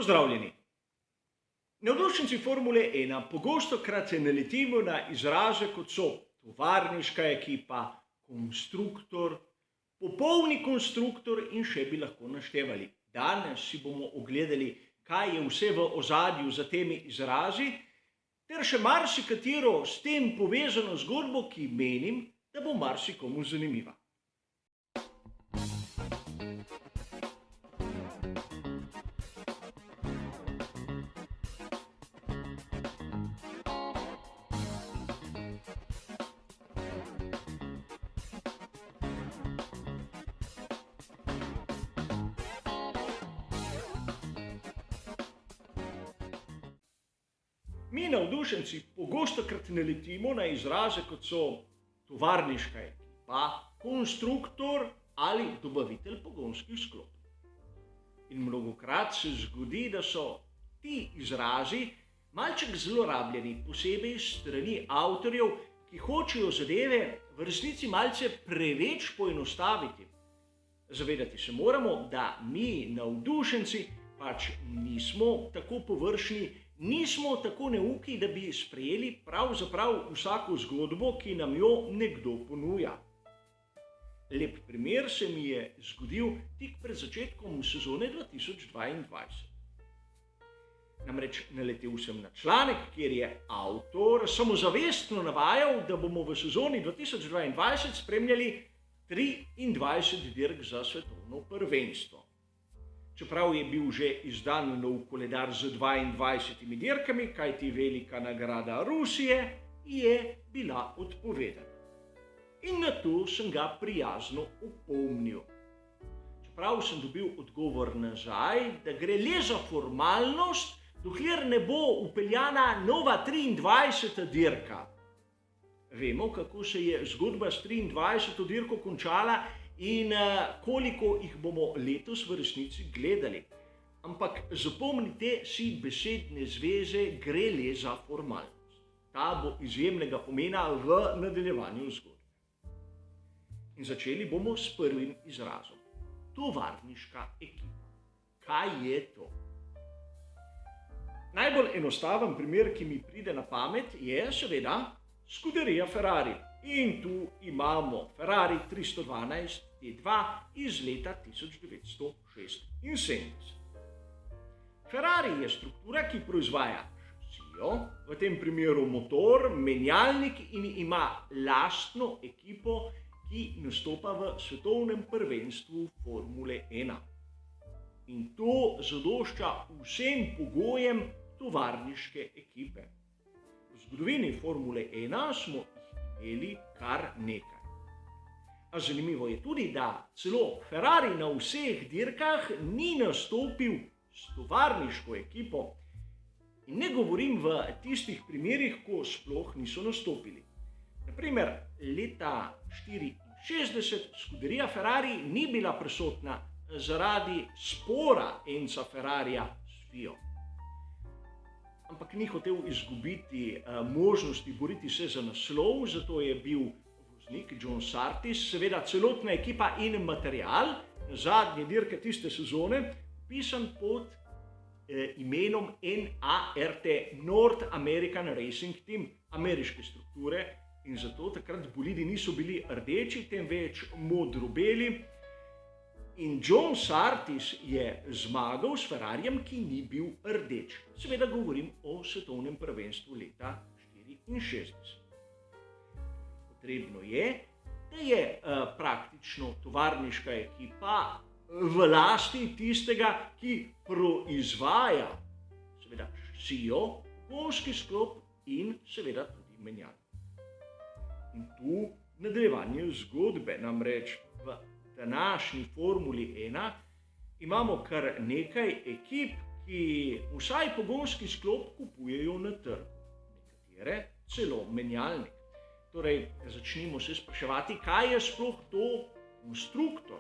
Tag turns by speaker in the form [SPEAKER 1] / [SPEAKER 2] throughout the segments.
[SPEAKER 1] Pozdravljeni. Navdušenci Formule 1 pogostokrat naletimo na izraze, kot so tovarniška ekipa, konstruktor, popolni konstruktor in še bi lahko naštevali. Danes si bomo ogledali, kaj je vse v ozadju za temi izrazi, ter še marsikatero s tem povezano zgodbo, ki menim, da bo marsikomu zanimiva. Mi, navdušenci, pogostokrat naletimo na izraze, kot so tovarniška ekipa, konstruktor ali dobavitelj pogonskih sklopov. In mnogokrat se zgodi, da so ti izrazi malček zlorabljeni, posebej s strani avtorjev, ki hočejo zadeve v resnici malce preveč poenostaviti. Zavedati se moramo, da mi, navdušenci, pač nismo tako površni, nismo tako neuki, da bi sprejeli pravzaprav vsako zgodbo, ki nam jo nekdo ponuja. Lep primer se mi je zgodil tik pred začetkom sezone 2022. Namreč naletel sem na članek, kjer je avtor samozavestno navajal, da bomo v sezoni 2022 spremljali 23 dirk za svetovno prvenstvo. Čeprav je bil že izdan nov koledar z 22 dirkami, kajti velika nagrada Rusije je bila odpovedana. In na to sem ga prijazno opomnil. Čeprav sem dobil odgovor nazaj, da gre le za formalnost, dokler ne bo vpeljana nova 23. dirka. Vemo, kako se je zgodba s 23. dirko končala in koliko jih bomo letos v resnici gledali. Ampak zapomnite si besedne zveze, gre le za formalnost. Ta bo izjemnega pomena v nadaljevanju zgodbe. In začeli bomo s prvim izrazom. Tovarniška ekipa. Kaj je to? Najbolj enostaven primer, ki mi pride na pamet, je seveda Scuderia Ferrari. In tu imamo Ferrari 312 T2 iz leta 1976. Ferrari je struktura, ki proizvaja šasijo, v tem primeru motor, menjalnik in ima lastno ekipo, ki nastopa v svetovnem prvenstvu Formule 1. In to zadošča vsem pogojem tovarniške ekipe. V zgodovini Formule 1 smo imeli kar nekaj. A zanimivo je tudi, da celo Ferrari na vseh dirkah ni nastopil s tovarniško ekipo. In ne govorim v tistih primerih, ko sploh niso nastopili. Naprimer, leta 1964 Scuderia Ferrari ni bila prisotna zaradi spora Enza Ferrarija s FIO. Ampak ni hotel izgubiti možnosti boriti se za naslov, zato je bil voznik John Surtees, seveda celotna ekipa in material zadnje dirke tiste sezone, pisan pod imenom NART, North American Racing Team, ameriške strukture, in zato takrat bolidi niso bili rdeči, temveč modro-beli. In John Surtees je zmagal s Ferrarijem, ki ni bil rdeč. Seveda govorim o svetovnem prvenstvu leta 1964. Potrebno je, da je praktično tovarniška ekipa v lasti tistega, ki proizvaja seveda šasijo, pogonski sklop in seveda tudi menjalnik. In tu nadaljevanje zgodbe, namreč v današnji Formuli 1 imamo kar nekaj ekip, ki vsaj pogonski sklop kupujejo na trgu, nekatere celo menjalnik. Torej, začnimo se spraševati, kaj je sploh to konstruktor.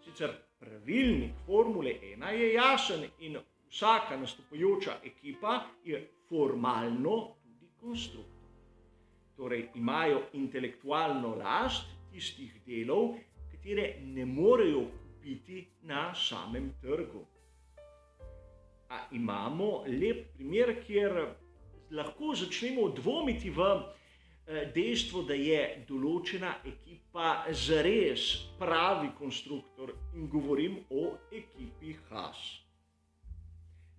[SPEAKER 1] Sicer pravilnik Formule 1 je jasen in vsaka nastopajoča ekipa je formalno tudi konstruktor. Torej, imajo intelektualno last tistih delov, katere ne morejo kupiti na samem trgu. imamo lep primer, kjer lahko začnemo dvomiti v dejstvo, da je določena ekipa zares pravi konstruktor in govorim o ekipi Haas.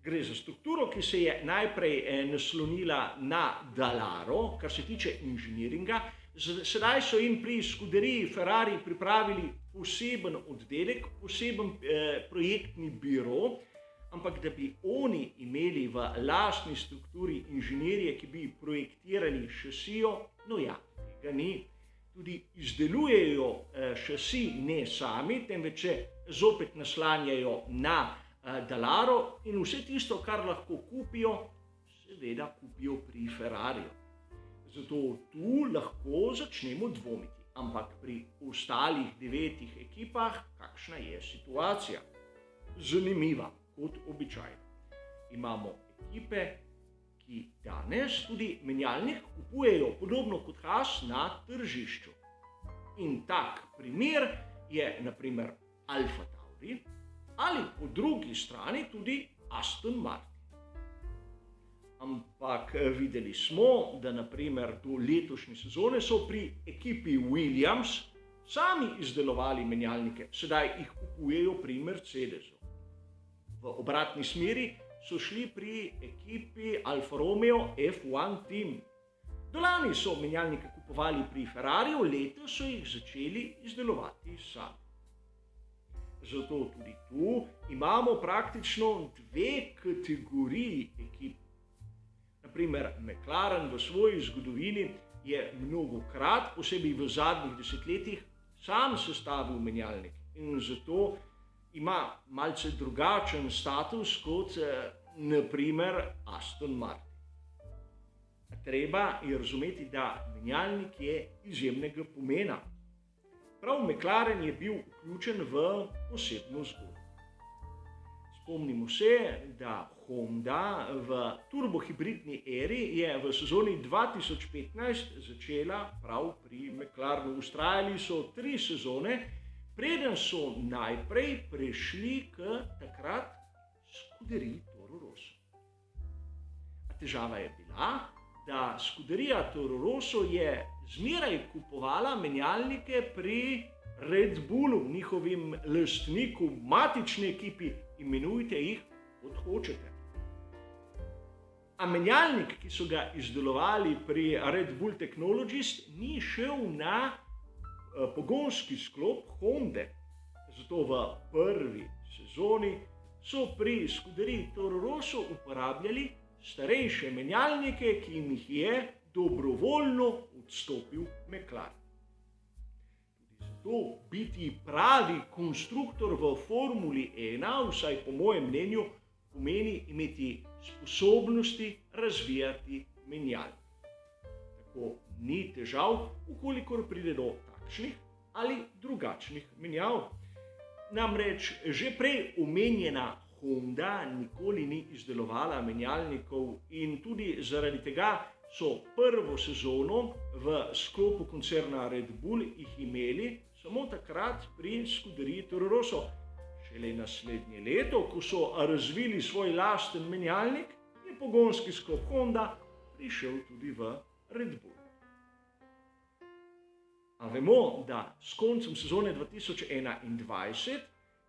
[SPEAKER 1] Gre za strukturo, ki se je najprej naslonila na Dalaro, kar se tiče inženiringa. Sedaj so jim pri Scuderiji Ferrari pripravili poseben oddelek, poseben projektni biro, ampak da bi oni imeli v lastni strukturi inženirje, ki bi projektirali šasijo, no ja, tega ni. Tudi izdelujejo šasi ne sami, temveč se zopet naslanjajo na Dalaro in vse tisto, kar lahko kupijo, seveda kupijo pri Ferrariju. Zato tu lahko začnemo dvomiti, ampak pri ostalih 9 ekipah, kakšna je situacija? Zanimiva, kot običajno. Imamo ekipe, ki danes tudi menjalnik kupujejo podobno kot Haas na tržišču. In tak primer je naprimer Alfa Tauri ali po drugi strani tudi Aston Martin. Ampak videli smo, da naprimer do letošnje sezone so pri ekipi Williams sami izdelovali menjalnike, sedaj jih kupujejo pri Mercedesu. V obratni smeri so šli pri ekipi Alfa Romeo F1 Team. Dolani so menjalnike kupovali pri Ferrariju, letos so jih začeli izdelovati sami. Zato tudi tu imamo praktično 2 kategoriji ekip. Naprimer, McLaren v svoji zgodovini je mnogokrat, posebej v zadnjih desetletjih, sam sestavil menjalnik in zato ima malce drugačen status kot naprimer Aston Martin. Treba je razumeti, da menjalnik je izjemnega pomena. Prav McLaren je bil vključen v posebno zgodbo. Spomnimo se, da Honda v turbohibridni eri je v sezoni 2015 začela prav pri McLarenu. Vztrajali so 3 sezone, preden so najprej prešli k takrat Scuderiji Toro Rosso. A težava je bila, da Scuderija Toro Rosso je zmeraj kupovala menjalnike pri Red Bullu, njihovim lastniku, matični ekipi, imenujte jih kot hočete. A menjalnik, ki so ga izdelovali pri Red Bull Technologies, ni šel na pogonski sklop Honde. Zato v prvi sezoni so pri Scuderiji Toro Rosso uporabljali starejše menjalnike, ki jim jih je dobrovoljno odstopil McLaren. To biti pravi konstruktor v Formuli 1, vsaj po mojem mnenju, pomeni imeti sposobnosti razvijati menjalnik. Tako ni težav, ukolikor pride do takšnih ali drugačnih menjav. Namreč že prej omenjena Honda nikoli ni izdelovala menjalnikov in tudi zaradi tega so prvo sezono v sklopu koncerna Red Bull jih imeli samo takrat pri Scuderiji Toro Rosso. Šele naslednje leto, ko so razvili svoj lasten menjalnik, je pogonski sklop Honda prišel tudi v Red Bull. A vemo, da s koncem sezone 2021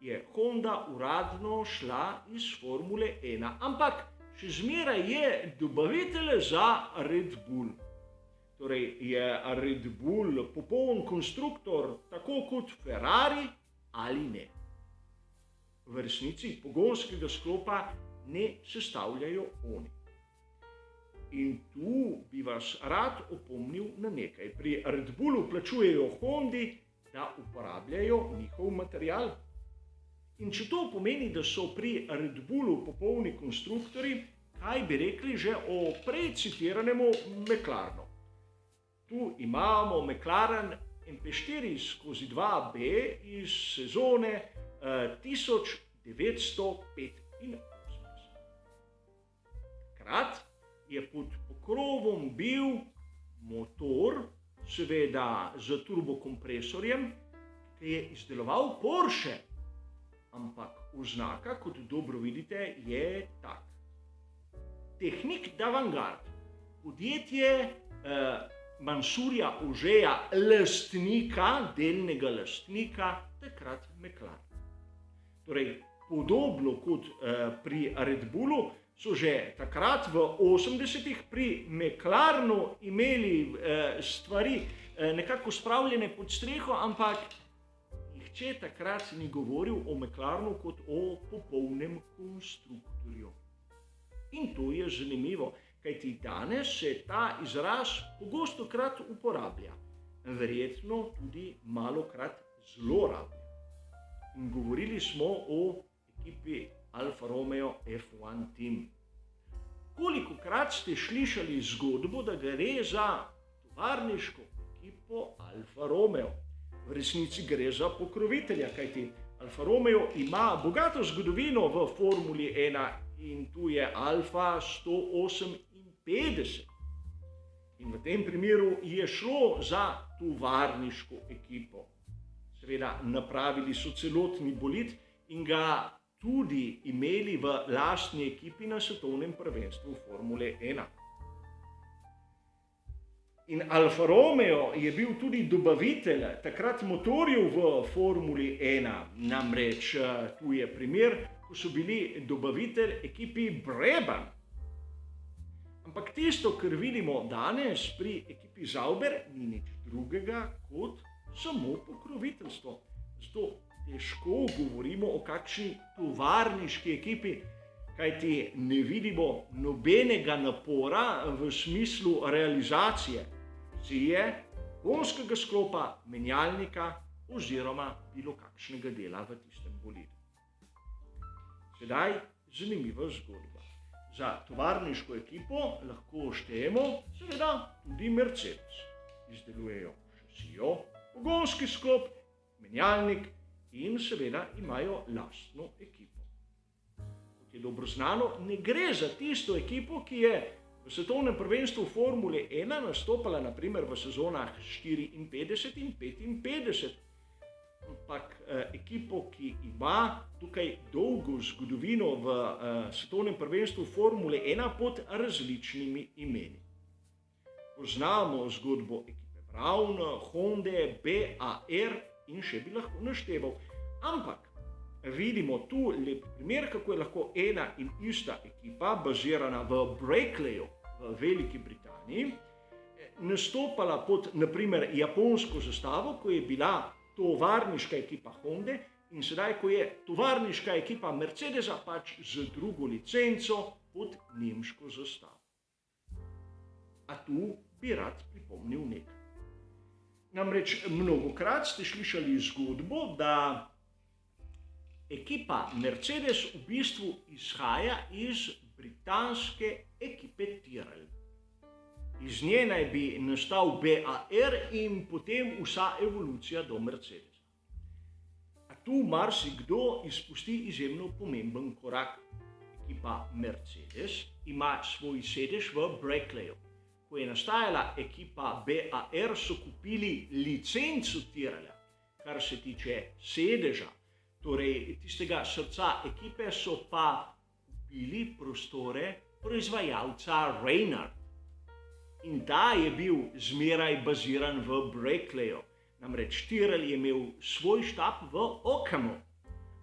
[SPEAKER 1] je Honda uradno šla iz Formule 1, ampak še zmeraj je dobavitelj za Red Bull. Torej je Red Bull popoln konstruktor, tako kot Ferrari ali ne. V resnici pogonskega sklopa ne sestavljajo oni. In tu bi vas rad opomnil na nekaj. Pri Red Bullu plačujejo Hondi, da uporabljajo njihov material. In če to pomeni, da so pri Red Bullu popolni konstruktori, kaj bi rekli že o prej citiranemu McLarenu? Tu imamo McLaren MP4/2B iz sezone 1985. Takrat je pod pokrovom bil motor, seveda z turbokompresorjem, ki je izdeloval Porsche. ampak oznaka, kot dobro vidite, je tak. Technique d'avant-garde, podjetje Mansurja Ožeja, delnega lastnika, takrat Mclaren. Torej, podobno kot pri Red Bullu, so že takrat v 80-ih pri Mclarenu imeli stvari nekako spravljene pod streho, ampak nihče takrat ni govoril o Mclarenu kot o popolnem konstruktorju. In to je zanimivo, kajti danes se ta izraz pogostokrat uporablja, verjetno tudi malokrat zlorablja. In govorili smo o ekipi Alfa Romeo F1 Team. Kolikokrat ste slišali zgodbo, da gre za tovarniško ekipo Alfa Romeo? V resnici gre za pokrovitelja, kajti Alfa Romeo ima bogato zgodovino v Formuli 1 in tu je Alfa 158. In v tem primeru je šlo za tovarniško ekipo. Seveda, napravili so celotni bolid in ga tudi imeli v lastni ekipi na svetovnem prvenstvu Formule 1. In Alfa Romeo je bil tudi dobavitelj takrat motorjev v Formuli 1. Namreč tu je primer, ko so bili dobavitelj ekipi Brabham. Ampak tisto, kar vidimo danes pri ekipi Sauber, ni nič drugega kot samo pokroviteljstvo. Zato težko govorimo o kakšni tovarniški ekipi, kajti ne vidimo nobenega napora v smislu realizacije gonskega sklopa, menjalnika oziroma bilo kakšnega dela v tistem bolidu. Sedaj zanimiva zgodba. Za tovarniško ekipo lahko štejemo seveda tudi Mercedes. Izdelujejo šasijo, pogonski sklop, menjalnik in seveda imajo lastno ekipo. Kot je dobro znano, ne gre za tisto ekipo, ki je v svetovnem prvenstvu Formule 1 nastopala naprimer v sezonah 54 in 55, ampak ekipo, ki ima tukaj dolgo zgodovino v svetovnem prvenstvu Formule 1 pod različnimi imeni. Poznamo zgodbo ekipe Brown, Honde, BAR in še bi lahko našteval. Ampak vidimo tu lep primer, kako je lahko ena in ista ekipa, bazirana v Brakeleyu v Veliki Britaniji, nastopala pod naprimer japonsko zastavo, ko je bila tovarniška ekipa Honde, in sedaj, ko je tovarniška ekipa Mercedesa pač z drugo licenco pod nemško zastavo. A tu bi rad pripomnil nekaj. Namreč mnogokrat ste slišali zgodbo, da ekipa Mercedes v bistvu izhaja iz britanske ekipe Tyrrell. Iz nje naj bi nastal BAR in potem vsa evolucija do Mercedesa. A tu marsikdo izpusti izjemno pomemben korak. Ekipa Mercedes ima svoj sedež v Brakeleyu. Ko je nastajala ekipa BAR, so kupili licenco Tyrrella, kar se tiče sedeža. Torej, tistega srca ekipe so pa kupili prostore proizvajalca Reynard. In ta je bil zmeraj baziran v Brakeleyu. Namreč Tyrrell je imel svoj štab v Ockham.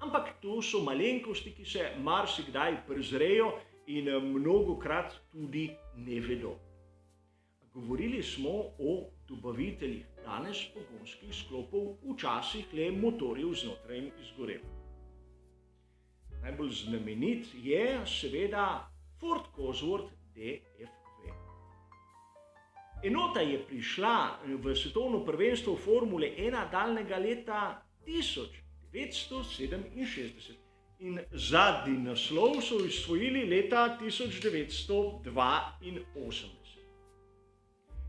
[SPEAKER 1] Ampak to so malenkosti, ki se marsikdaj prezrejo in mnogokrat tudi ne vedo. Govorili smo o dobaviteljih danes pogonskih sklopov, včasih le motorjev znotraj izgorel. Najbolj znamenit je seveda Ford Cosworth DFV. Enota je prišla v svetovno prvenstvo Formule 1 daljnega leta 1967 in zadnji naslov so osvojili leta 1982.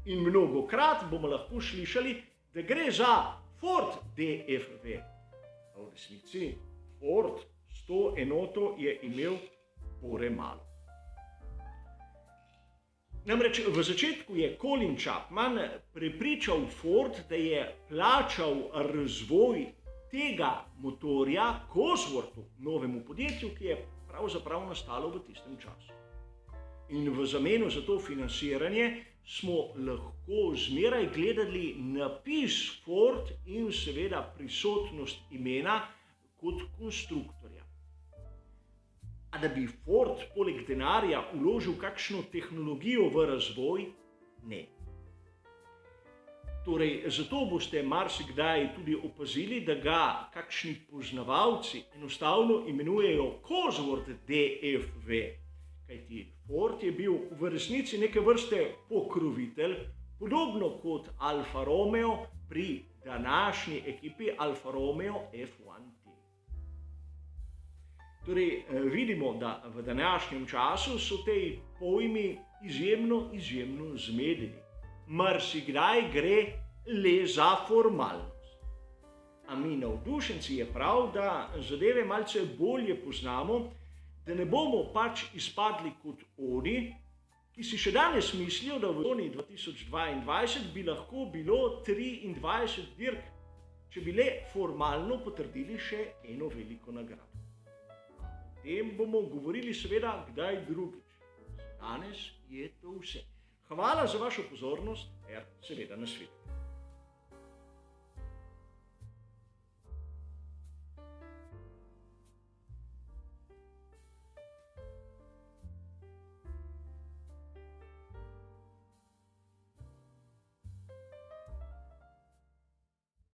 [SPEAKER 1] In mnogokrat bomo lahko slišali, da gre za Ford DFV. A v resnici Ford s to enoto je imel bore malo. Namreč v začetku je Colin Chapman prepričal Ford, da je plačal razvoj tega motorja Cosworthu, novemu podjetju, ki je pravzaprav nastalo v tistem času. In v zameno za to financiranje smo lahko zmeraj gledali napis Ford in seveda prisotnost imena kot konstruktorja. A da bi Ford poleg denarja vložil kakšno tehnologijo v razvoj? Ne. Torej, zato boste marsikdaj tudi opazili, da ga kakšni poznavalci enostavno imenujejo Cosworth DFV. Kajti Ford je bil v resnici neke vrste pokrovitelj, podobno kot Alfa Romeo pri današnji ekipi Alfa Romeo F1 Team. Torej, vidimo, da v današnjem času so te pojmi izjemno zmedeni. Marsikdaj gre le za formalnost. A mi navdušenci je prav, da zadeve malce bolje poznamo, da ne bomo pač izpadli kot oni, ki si še danes mislijo, da v sezoni 2022 bi lahko bilo 23 dirk, če bi le formalno potrdili še eno veliko nagrado. O tem bomo govorili seveda kdaj drugič. Danes je to vse. Hvala za vašo pozornost ter seveda nasvidenje.